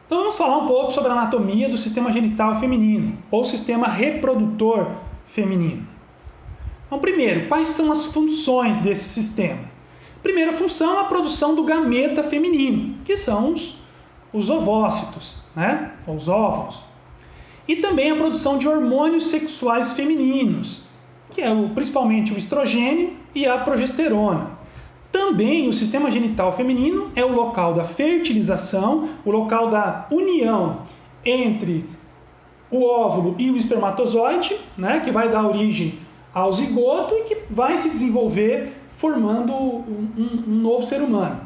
Então vamos falar um pouco sobre a anatomia do sistema genital feminino, ou sistema reprodutor feminino. Então, primeiro, quais são as funções desse sistema? Primeira função é a produção do gameta feminino, que são os ovócitos, né? Os óvulos. E também a produção de hormônios sexuais femininos, que é principalmente o estrogênio e a progesterona. Também o sistema genital feminino é o local da fertilização, o local da união entre o óvulo e o espermatozoide, né, que vai dar origem ao zigoto e que vai se desenvolver formando um novo ser humano.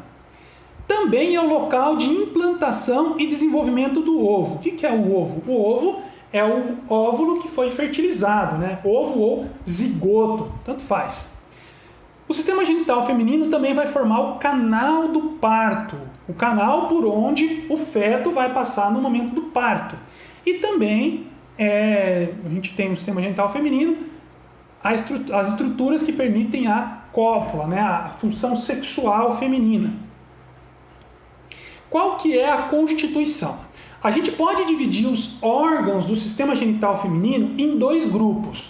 Também é o local de implantação e desenvolvimento do ovo. O que é o ovo? O ovo é o óvulo que foi fertilizado, né? Ovo ou zigoto, tanto faz. O sistema genital feminino também vai formar o canal do parto, o canal por onde o feto vai passar no momento do parto. E também a gente tem no sistema genital feminino as estruturas que permitem a cópula, né? A função sexual feminina. Qual que é a constituição? A gente pode dividir os órgãos do sistema genital feminino em dois grupos.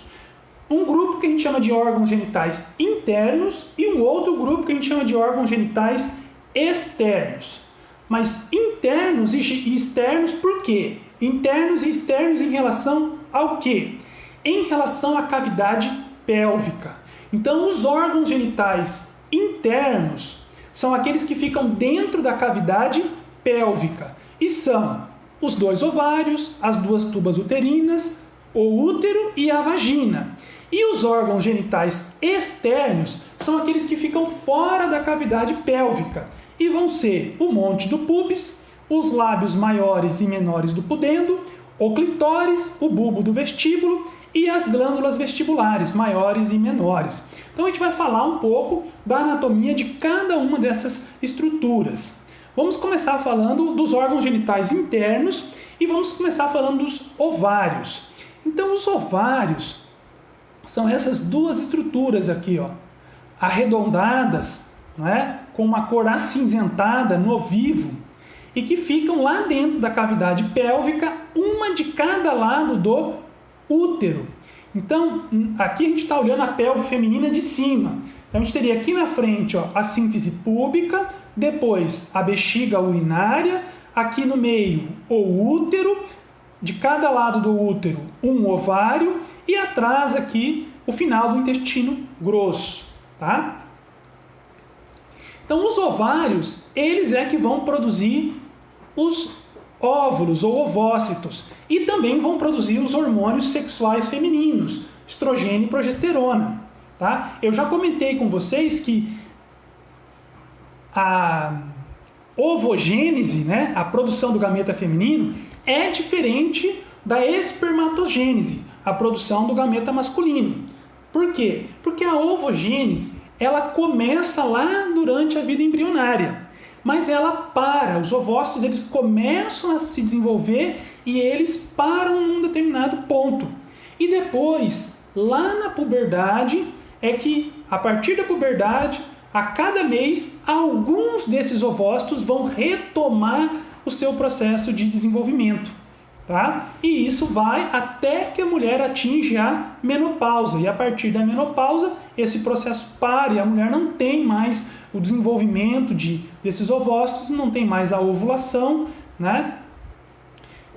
Um grupo que a gente chama de órgãos genitais internos e um outro grupo que a gente chama de órgãos genitais externos. Mas internos e externos por quê? Internos e externos em relação ao quê? Em relação à cavidade pélvica. Então, os órgãos genitais internos são aqueles que ficam dentro da cavidade pélvica e são os dois ovários, as duas tubas uterinas, o útero e a vagina. E os órgãos genitais externos são aqueles que ficam fora da cavidade pélvica e vão ser o monte do púbis, os lábios maiores e menores do pudendo, o clitóris, o bulbo do vestíbulo e as glândulas vestibulares maiores e menores. Então a gente vai falar um pouco da anatomia de cada uma dessas estruturas. Vamos começar falando dos órgãos genitais internos e vamos começar falando dos ovários. Então os ovários são essas duas estruturas aqui, ó, arredondadas, não é? Com uma cor acinzentada no vivo e que ficam lá dentro da cavidade pélvica, uma de cada lado do útero. Então, aqui a gente está olhando a pelve feminina de cima. Então, a gente teria aqui na frente, ó, a sínfise púbica, depois a bexiga urinária, aqui no meio o útero, de cada lado do útero um ovário e atrás aqui o final do intestino grosso, tá? Então os ovários, eles que vão produzir os óvulos ou ovócitos e também vão produzir os hormônios sexuais femininos, estrogênio e progesterona, tá? Eu já comentei com vocês que a ovogênese, né, a produção do gameta feminino, é diferente da espermatogênese, a produção do gameta masculino. Por quê? Porque a ovogênese, ela começa lá durante a vida embrionária, mas ela para, os ovócitos eles começam a se desenvolver e eles param num determinado ponto. E depois, lá na puberdade, é que a partir da puberdade, a cada mês, alguns desses ovócitos vão retomar o seu processo de desenvolvimento, tá? E isso vai até que a mulher atinge a menopausa. E a partir da menopausa, esse processo para e a mulher não tem mais o desenvolvimento desses ovócitos, não tem mais a ovulação, né?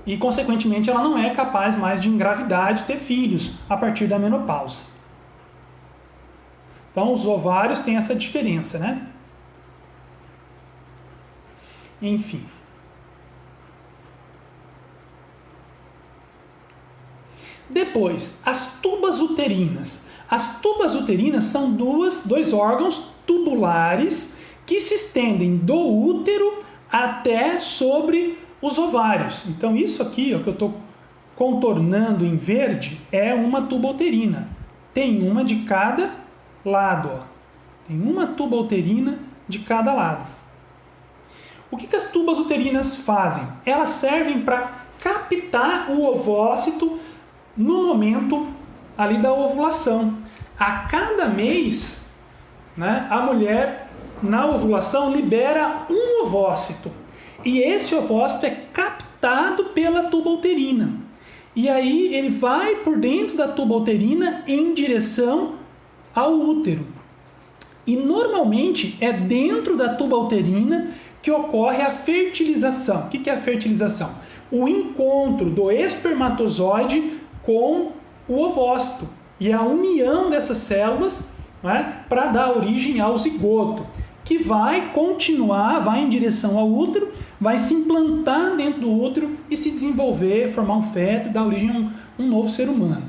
E, consequentemente, ela não é capaz mais de engravidar, de ter filhos a partir da menopausa. Então, os ovários têm essa diferença, né? Enfim. Depois, as tubas uterinas. As tubas uterinas são dois órgãos tubulares que se estendem do útero até sobre os ovários. Então, isso aqui, ó, que eu estou contornando em verde, é uma tuba uterina. Tem uma de cada lado. Ó. Tem uma tuba uterina de cada lado. O que as tubas uterinas fazem? Elas servem para captar o ovócito no momento ali da ovulação. A cada mês, né, a mulher na ovulação libera um ovócito. E esse ovócito é captado pela tuba uterina. E aí ele vai por dentro da tuba uterina em direção ao útero. E normalmente é dentro da tuba uterina que ocorre a fertilização. O que é a fertilização? O encontro do espermatozoide com o ovócito e a união dessas células, né, para dar origem ao zigoto, que vai continuar, vai em direção ao útero, vai se implantar dentro do útero e se desenvolver, formar um feto e dar origem a um novo ser humano.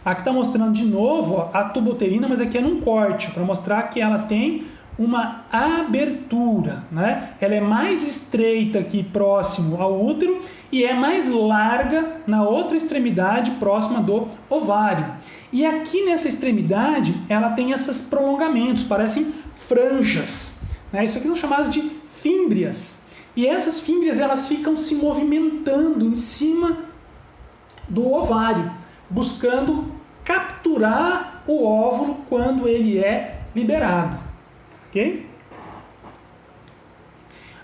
Aqui está mostrando de novo, ó, a tuba uterina, mas aqui é num corte, para mostrar que ela tem uma abertura, né? Ela é mais estreita aqui próximo ao útero e é mais larga na outra extremidade próxima do ovário. E aqui nessa extremidade ela tem esses prolongamentos, parecem franjas, né? Isso aqui são chamadas de fímbrias. E essas fímbrias elas ficam se movimentando em cima do ovário, buscando capturar o óvulo quando ele é liberado. Okay?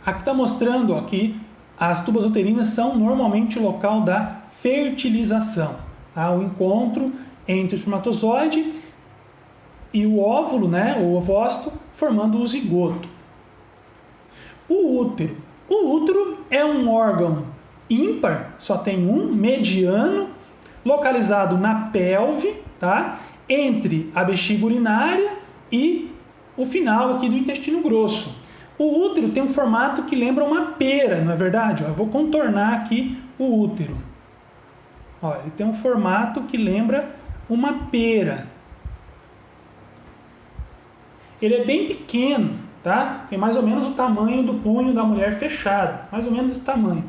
Aqui está mostrando ó, que as tubas uterinas são normalmente o local da fertilização, tá? O encontro entre o espermatozoide e o óvulo, né, o ovócito, formando o zigoto. O útero. O útero é um órgão ímpar, só tem um, mediano, localizado na pelve, tá? Entre a bexiga urinária e o final aqui do intestino grosso. O útero tem um formato que lembra uma pera, não é verdade? Eu vou contornar aqui o útero. Ó, ele tem um formato que lembra uma pera. Ele é bem pequeno, tá? Tem mais ou menos o tamanho do punho da mulher fechado, mais ou menos esse tamanho.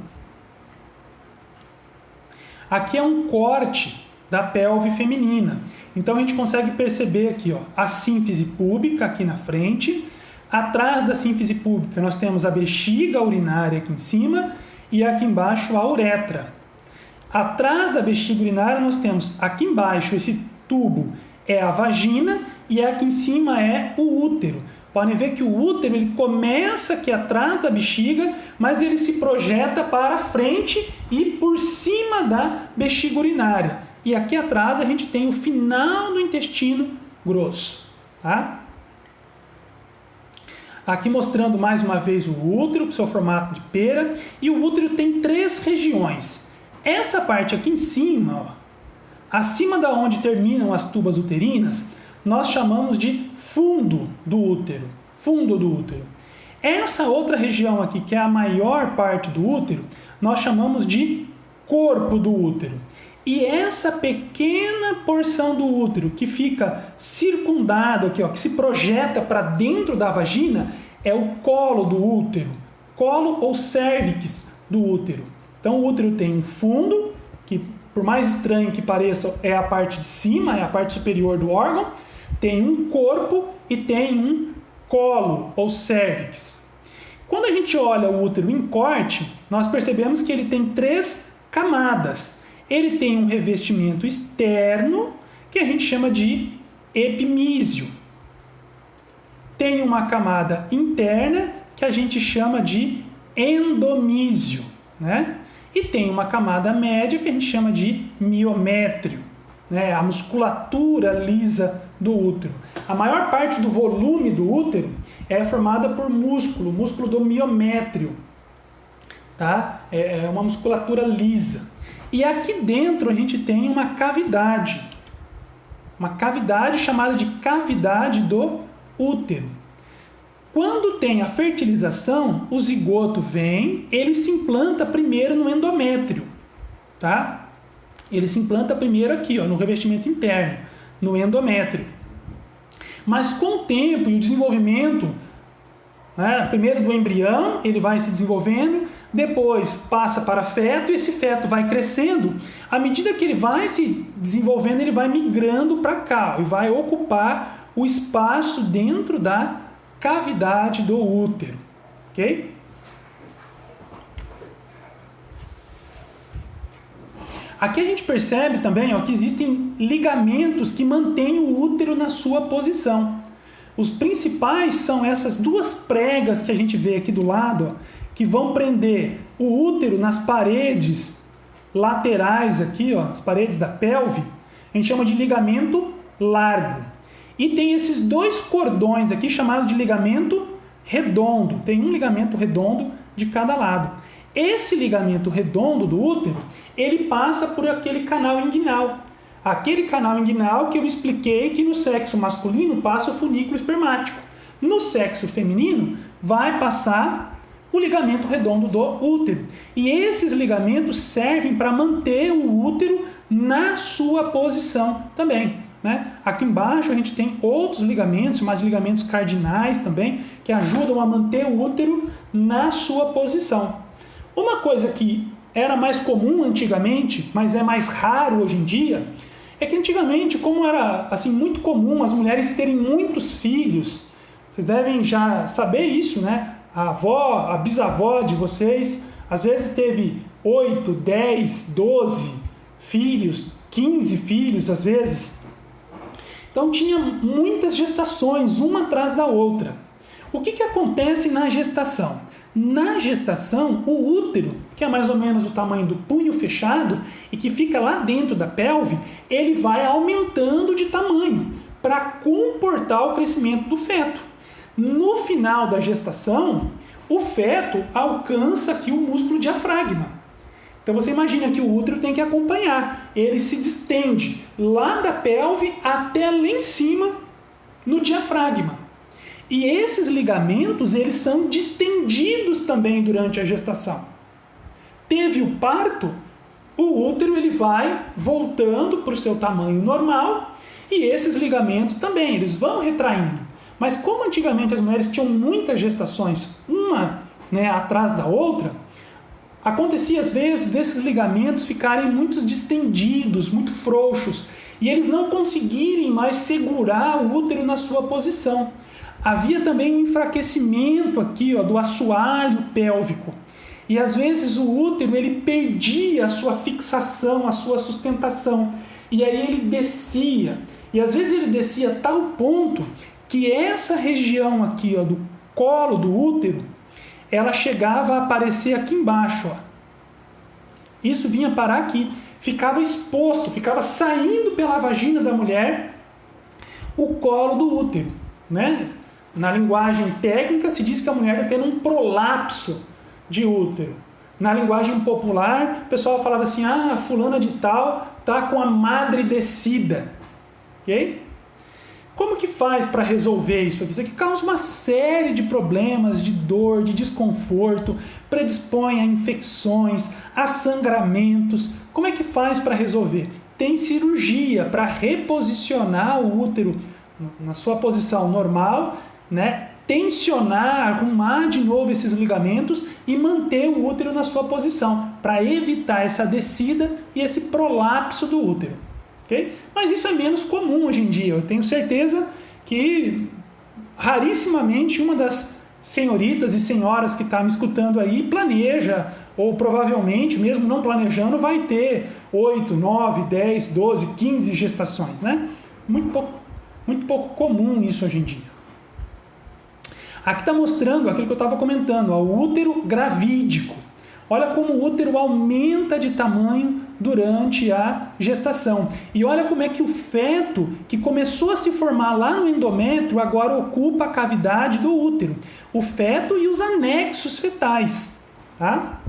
Aqui é um corte da pelve feminina. Então a gente consegue perceber aqui, ó, a sínfise púbica aqui na frente. Atrás da sínfise púbica nós temos a bexiga urinária aqui em cima e aqui embaixo a uretra. Atrás da bexiga urinária nós temos aqui embaixo esse tubo é a vagina e aqui em cima é o útero. Podem ver que o útero ele começa aqui atrás da bexiga, mas ele se projeta para frente e por cima da bexiga urinária. E aqui atrás a gente tem o final do intestino grosso. Tá? Aqui mostrando mais uma vez o útero, com seu formato de pera. E o útero tem 3 regiões. Essa parte aqui em cima, ó, acima da onde terminam as tubas uterinas, nós chamamos de fundo do útero. Fundo do útero. Essa outra região aqui, que é a maior parte do útero, nós chamamos de corpo do útero. E essa pequena porção do útero que fica circundado aqui, ó, que se projeta para dentro da vagina, é o colo do útero. Colo ou cérvix do útero. Então o útero tem um fundo, que por mais estranho que pareça, é a parte de cima, é a parte superior do órgão. Tem um corpo e tem um colo ou cérvix. Quando a gente olha o útero em corte, nós percebemos que ele tem 3 camadas. Ele tem um revestimento externo, que a gente chama de epimísio. Tem uma camada interna, que a gente chama de endomísio, né? E tem uma camada média, que a gente chama de miométrio, né? A musculatura lisa do útero. A maior parte do volume do útero é formada por músculo do miométrio, tá? É uma musculatura lisa. E aqui dentro a gente tem uma cavidade chamada de cavidade do útero. Quando tem a fertilização, o zigoto vem, ele se implanta primeiro no endométrio, tá? Ele se implanta primeiro aqui, ó, no revestimento interno, no endométrio. Mas com o tempo e o desenvolvimento, né, primeiro do embrião, ele vai se desenvolvendo, depois passa para feto e esse feto vai crescendo. À medida que ele vai se desenvolvendo, ele vai migrando para cá e vai ocupar o espaço dentro da cavidade do útero. Ok? Aqui a gente percebe também, ó, que existem ligamentos que mantêm o útero na sua posição. Os principais são essas 2 pregas que a gente vê aqui do lado, ó, que vão prender o útero nas paredes laterais aqui, ó, as paredes da pelve, a gente chama de ligamento largo. E tem esses dois cordões aqui chamados de ligamento redondo. Tem um ligamento redondo de cada lado. Esse ligamento redondo do útero, ele passa por aquele canal inguinal. Aquele canal inguinal que eu expliquei que no sexo masculino passa o funículo espermático. No sexo feminino vai passar o ligamento redondo do útero. E esses ligamentos servem para manter o útero na sua posição também, né? Aqui embaixo a gente tem outros ligamentos, chamados de ligamentos cardinais também, que ajudam a manter o útero na sua posição. Uma coisa que era mais comum antigamente, mas é mais raro hoje em dia, é que antigamente, como era assim, muito comum as mulheres terem muitos filhos, vocês devem já saber isso, né? A avó, a bisavó de vocês, às vezes teve 8, 10, 12 filhos, 15 filhos às vezes. Então tinha muitas gestações, uma atrás da outra. O que acontece na gestação? Na gestação, o útero, que é mais ou menos o tamanho do punho fechado e que fica lá dentro da pelve, ele vai aumentando de tamanho para comportar o crescimento do feto. No final da gestação, o feto alcança aqui o músculo diafragma. Então você imagina que o útero tem que acompanhar. Ele se distende lá da pelve até lá em cima no diafragma. E esses ligamentos, eles são distendidos também durante a gestação. Teve o parto, o útero ele vai voltando para o seu tamanho normal e esses ligamentos também, eles vão retraindo. Mas como antigamente as mulheres tinham muitas gestações, uma, né, atrás da outra, acontecia às vezes desses ligamentos ficarem muito distendidos, muito frouxos, e eles não conseguirem mais segurar o útero na sua posição. Havia também um enfraquecimento aqui, ó, do assoalho pélvico. E às vezes o útero ele perdia a sua fixação, a sua sustentação. E aí ele descia. E às vezes ele descia a tal ponto que essa região aqui, ó, do colo do útero, ela chegava a aparecer aqui embaixo. Ó. Isso vinha parar aqui. Ficava exposto, ficava saindo pela vagina da mulher o colo do útero, né? Na linguagem técnica se diz que a mulher está tendo um prolapso de útero. Na linguagem popular, o pessoal falava assim, a fulana de tal está com a madre descida. Ok? Como que faz para resolver isso aqui? Isso aqui causa uma série de problemas, de dor, de desconforto, predispõe a infecções, a sangramentos. Como é que faz para resolver? Tem cirurgia para reposicionar o útero na sua posição normal, né? Tensionar, arrumar de novo esses ligamentos e manter o útero na sua posição, para evitar essa descida e esse prolapso do útero. Okay? Mas isso é menos comum hoje em dia. Eu tenho certeza que rarissimamente uma das senhoritas e senhoras que está me escutando aí planeja, ou provavelmente, mesmo não planejando, vai ter 8, 9, 10, 12, 15 gestações, né? Muito pouco comum isso hoje em dia. Aqui está mostrando aquilo que eu estava comentando, ó, o útero gravídico. Olha como o útero aumenta de tamanho durante a gestação. E olha como é que o feto, que começou a se formar lá no endométrio, agora ocupa a cavidade do útero. O feto e os anexos fetais. Tá?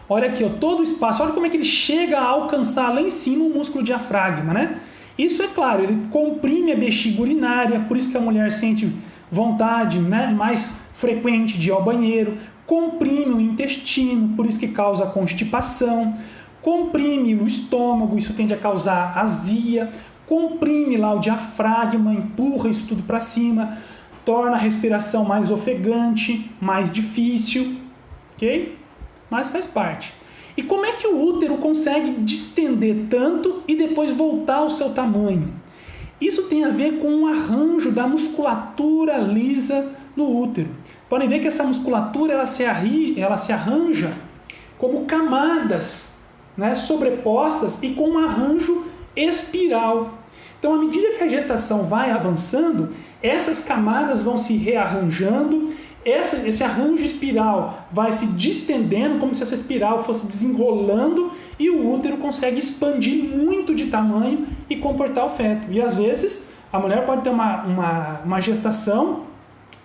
Olha aqui, ó, todo o espaço. Olha como é que ele chega a alcançar lá em cima o músculo diafragma, né? Isso é claro, ele comprime a bexiga urinária, por isso que a mulher sente vontade, né, mais frequente de ir ao banheiro, comprime o intestino, por isso que causa constipação, comprime o estômago, isso tende a causar azia, comprime lá o diafragma, empurra isso tudo para cima, torna a respiração mais ofegante, mais difícil, ok? Mas faz parte. E como é que o útero consegue distender tanto e depois voltar ao seu tamanho? Isso tem a ver com um arranjo da musculatura lisa no útero. Podem ver que essa musculatura ela se arranja como camadas, né, sobrepostas e com um arranjo espiral. Então, à medida que a gestação vai avançando, essas camadas vão se rearranjando esse arranjo espiral vai se distendendo, como se essa espiral fosse desenrolando, e o útero consegue expandir muito de tamanho e comportar o feto. E às vezes a mulher pode ter uma gestação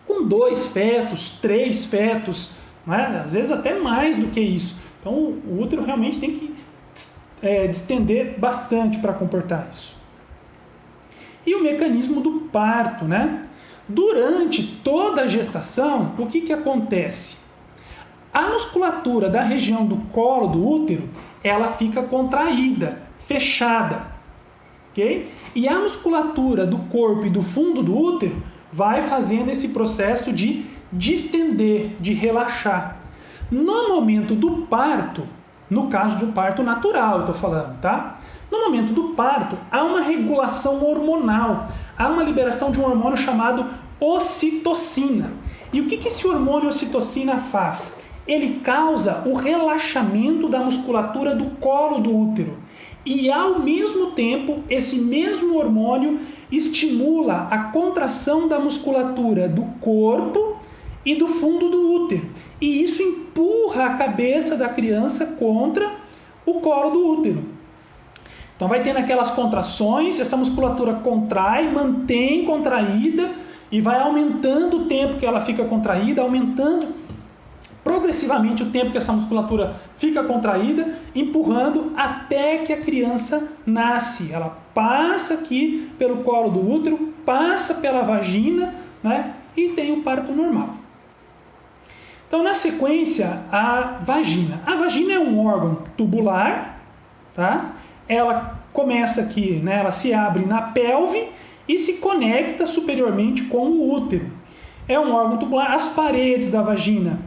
com 2 fetos, 3 fetos, né? Às vezes até mais do que isso. Então o útero realmente tem que distender bastante para comportar isso. E o mecanismo do parto, né? Durante toda a gestação, o que acontece? A musculatura da região do colo do útero, ela fica contraída, fechada, ok? E a musculatura do corpo e do fundo do útero vai fazendo esse processo de distender, de relaxar. No momento do parto, no caso de um parto natural, eu estou falando, tá? No momento do parto, há uma regulação hormonal, há uma liberação de um hormônio chamado ocitocina. E o que esse hormônio ocitocina faz? Ele causa o relaxamento da musculatura do colo do útero. E, ao mesmo tempo, esse mesmo hormônio estimula a contração da musculatura do corpo e do fundo do útero. E isso empurra a cabeça da criança contra o colo do útero. Então vai tendo aquelas contrações, essa musculatura contrai, mantém contraída e vai aumentando o tempo que ela fica contraída, aumentando progressivamente o tempo que essa musculatura fica contraída, empurrando até que a criança nasce. Ela passa aqui pelo colo do útero, passa pela vagina, né, e tem o parto normal. Então, na sequência, a vagina. A vagina é um órgão tubular, tá? Ela começa aqui, né, ela se abre na pelve e se conecta superiormente com o útero. É um órgão tubular. As paredes da vagina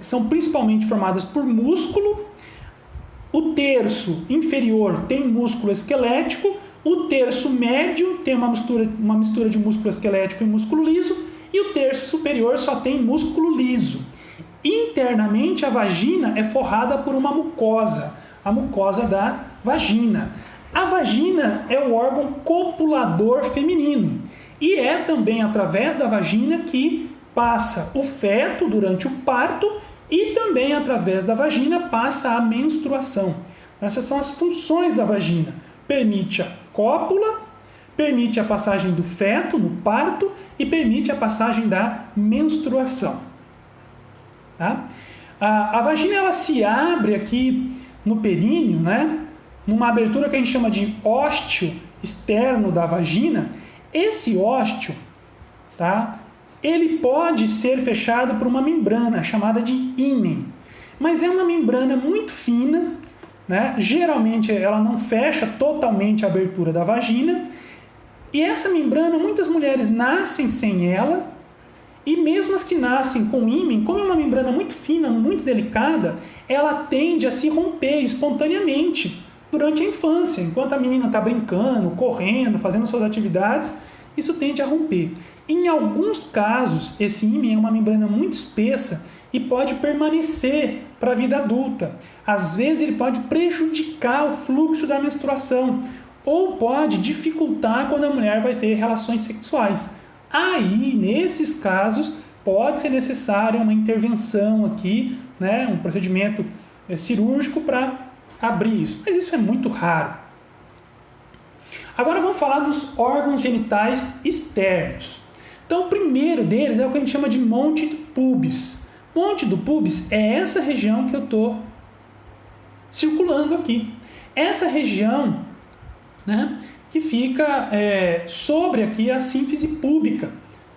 são principalmente formadas por músculo. O terço inferior tem músculo esquelético. O terço médio tem uma mistura de músculo esquelético e músculo liso. E o terço superior só tem músculo liso. Internamente, a vagina é forrada por uma mucosa, a mucosa da vagina. A vagina é o órgão copulador feminino e é também através da vagina que passa o feto durante o parto e também através da vagina passa a menstruação. Essas são as funções da vagina. Permite a cópula, permite a passagem do feto no parto e permite a passagem da menstruação. Tá? A vagina ela se abre aqui no períneo, né? Numa abertura que a gente chama de ósteo externo da vagina. Esse ósteo, tá? Ele pode ser fechado por uma membrana chamada de ímen, mas é uma membrana muito fina, né? Geralmente ela não fecha totalmente a abertura da vagina, e essa membrana muitas mulheres nascem sem ela, e mesmo as que nascem com ímen, como é uma membrana muito fina, muito delicada, ela tende a se romper espontaneamente durante a infância, enquanto a menina está brincando, correndo, fazendo suas atividades, isso tende a romper. Em alguns casos, esse ímen é uma membrana muito espessa e pode permanecer para a vida adulta. Às vezes ele pode prejudicar o fluxo da menstruação ou pode dificultar quando a mulher vai ter relações sexuais. Aí, nesses casos, pode ser necessária uma intervenção aqui, né, um procedimento cirúrgico para abrir isso, mas isso é muito raro. Agora vamos falar dos órgãos genitais externos. Então, o primeiro deles é o que a gente chama de monte do pubis. Monte do pubis é essa região que eu estou circulando aqui. Essa região, né, que fica sobre aqui a sínfise púbica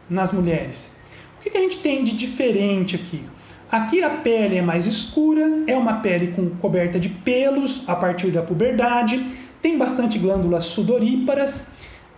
nas mulheres. O que a gente tem de diferente aqui? Aqui a pele é mais escura, é uma pele coberta de pelos a partir da puberdade, tem bastante glândulas sudoríparas,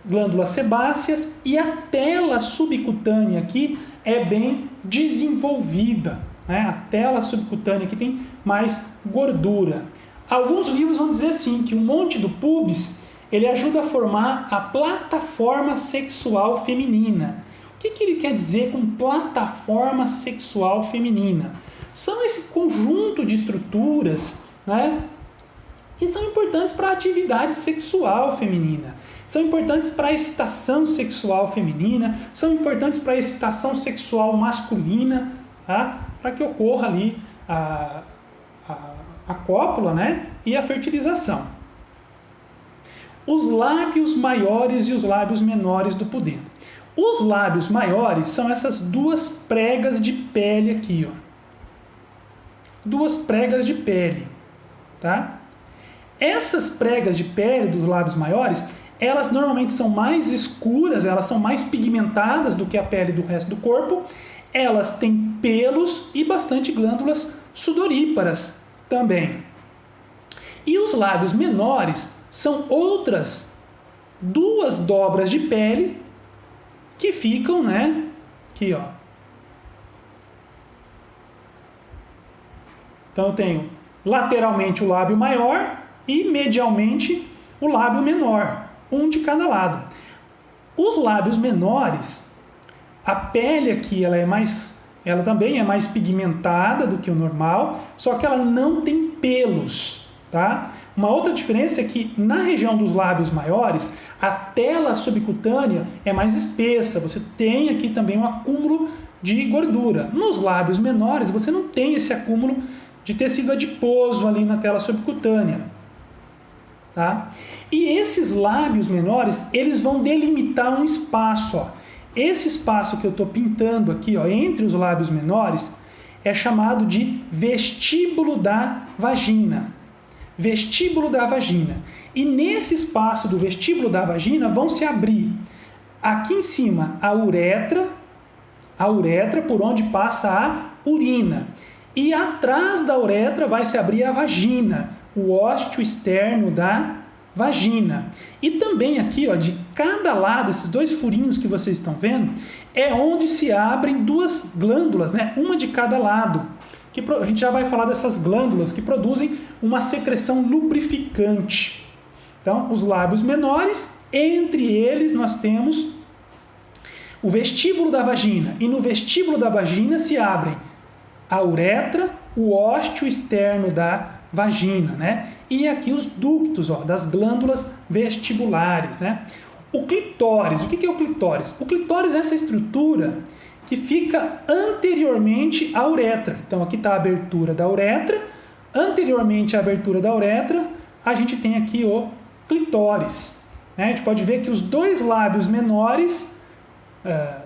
glândulas sebáceas e a tela subcutânea aqui é bem desenvolvida, né? A tela subcutânea aqui tem mais gordura. Alguns livros vão dizer assim que o monte do pubis ele ajuda a formar a plataforma sexual feminina. O que ele quer dizer com plataforma sexual feminina? São esse conjunto de estruturas, né, que são importantes para a atividade sexual feminina. São importantes para a excitação sexual feminina, são importantes para a excitação sexual masculina, tá? Para que ocorra ali a cópula, né? E a fertilização. Os lábios maiores e os lábios menores do pudendo. Os lábios maiores são essas duas pregas de pele aqui, ó. Duas pregas de pele, tá? Essas pregas de pele dos lábios maiores, elas normalmente são mais escuras, elas são mais pigmentadas do que a pele do resto do corpo. Elas têm pelos e bastante glândulas sudoríparas também. E os lábios menores são outras duas dobras de pele que ficam, né? Aqui, ó. Então eu tenho lateralmente o lábio maior e medialmente o lábio menor, um de cada lado. Os lábios menores, a pele aqui ela também é mais pigmentada do que o normal, só que ela não tem pelos, tá? Uma outra diferença é que na região dos lábios maiores, a tela subcutânea é mais espessa, você tem aqui também um acúmulo de gordura. Nos lábios menores, você não tem esse acúmulo de tecido adiposo ali na tela subcutânea, tá? E esses lábios menores, eles vão delimitar um espaço, ó. Esse espaço que eu estou pintando aqui, ó, entre os lábios menores, é chamado de vestíbulo da vagina. Vestíbulo da vagina. E nesse espaço do vestíbulo da vagina vão se abrir aqui em cima a uretra por onde passa a urina. E atrás da uretra vai se abrir a vagina, o ósteo externo da vagina. E também aqui, ó, de cada lado, esses dois furinhos que vocês estão vendo, é onde se abrem duas glândulas, né? Uma de cada lado. A gente já vai falar dessas glândulas que produzem uma secreção lubrificante. Então, os lábios menores, entre eles nós temos o vestíbulo da vagina. E no vestíbulo da vagina se abrem a uretra, o ósteo externo da vagina, né? E aqui os ductos, ó, das glândulas vestibulares, né? O clitóris, o que é o clitóris? O clitóris é essa estrutura que fica anteriormente à uretra. Então aqui está a abertura da uretra, anteriormente à abertura da uretra, a gente tem aqui o clitóris. Né? A gente pode ver que os dois lábios menores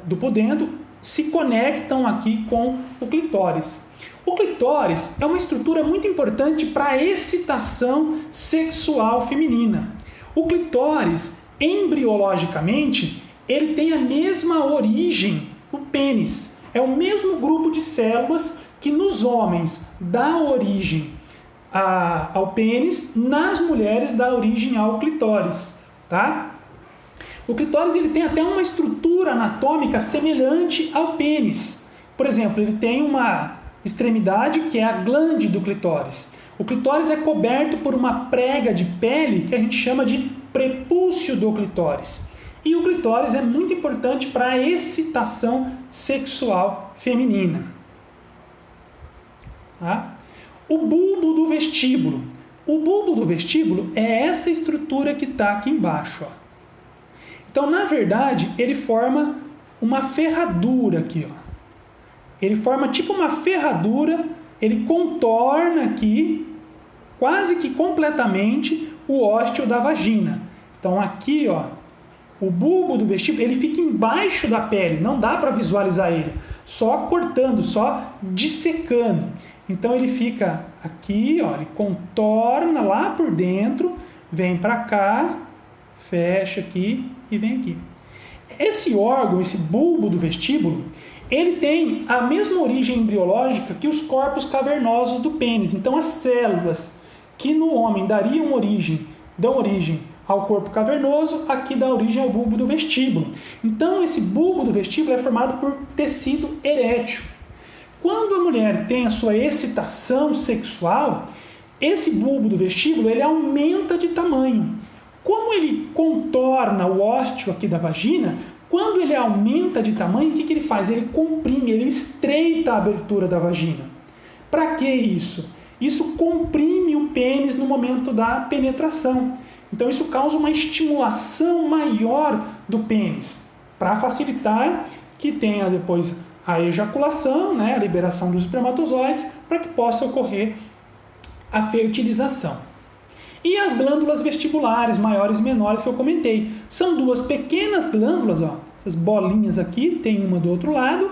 do pudendo se conectam aqui com o clitóris. O clitóris é uma estrutura muito importante para a excitação sexual feminina. O clitóris, embriologicamente, ele tem a mesma origem do pênis. É o mesmo grupo de células que nos homens dá origem ao pênis, nas mulheres dá origem ao clitóris, tá? O clitóris ele tem até uma estrutura anatômica semelhante ao pênis. Por exemplo, ele tem uma extremidade que é a glande do clitóris. O clitóris é coberto por uma prega de pele que a gente chama de prepúcio do clitóris. E o clitóris é muito importante para a excitação sexual feminina. Tá? O bulbo do vestíbulo. O bulbo do vestíbulo é essa estrutura que está aqui embaixo, ó. Então, na verdade, ele forma uma ferradura aqui, ó. Ele forma tipo uma ferradura, ele contorna aqui, quase que completamente, o ósteo da vagina. Então, aqui, ó, o bulbo do vestíbulo, ele fica embaixo da pele, não dá para visualizar ele, só cortando, só dissecando. Então, ele fica aqui, ó, ele contorna lá por dentro, vem para cá, fecha aqui e vem aqui. Esse órgão, esse bulbo do vestíbulo, ele tem a mesma origem embriológica que os corpos cavernosos do pênis. Então, as células que no homem dão origem ao corpo cavernoso, aqui dá origem ao bulbo do vestíbulo. Então, esse bulbo do vestíbulo é formado por tecido erétil. Quando a mulher tem a sua excitação sexual, esse bulbo do vestíbulo ele aumenta de tamanho. Como ele contorna o ósteo aqui da vagina, quando ele aumenta de tamanho, o que ele faz? Ele comprime, ele estreita a abertura da vagina. Para que isso? Isso comprime o pênis no momento da penetração. Então isso causa uma estimulação maior do pênis, para facilitar que tenha depois a ejaculação, né, a liberação dos espermatozoides, para que possa ocorrer a fertilização. E as glândulas vestibulares, maiores e menores, que eu comentei, são duas pequenas glândulas, ó, essas bolinhas aqui, tem uma do outro lado,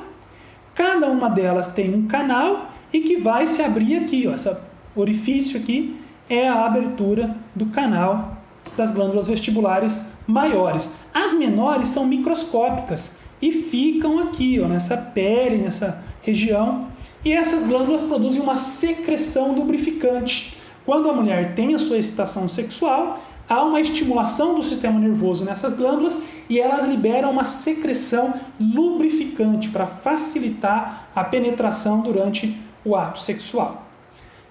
cada uma delas tem um canal e que vai se abrir aqui, ó, esse orifício aqui é a abertura do canal das glândulas vestibulares maiores. As menores são microscópicas e ficam aqui, ó, nessa pele, nessa região, e essas glândulas produzem uma secreção lubrificante. Quando a mulher tem a sua excitação sexual, há uma estimulação do sistema nervoso nessas glândulas e elas liberam uma secreção lubrificante para facilitar a penetração durante o ato sexual.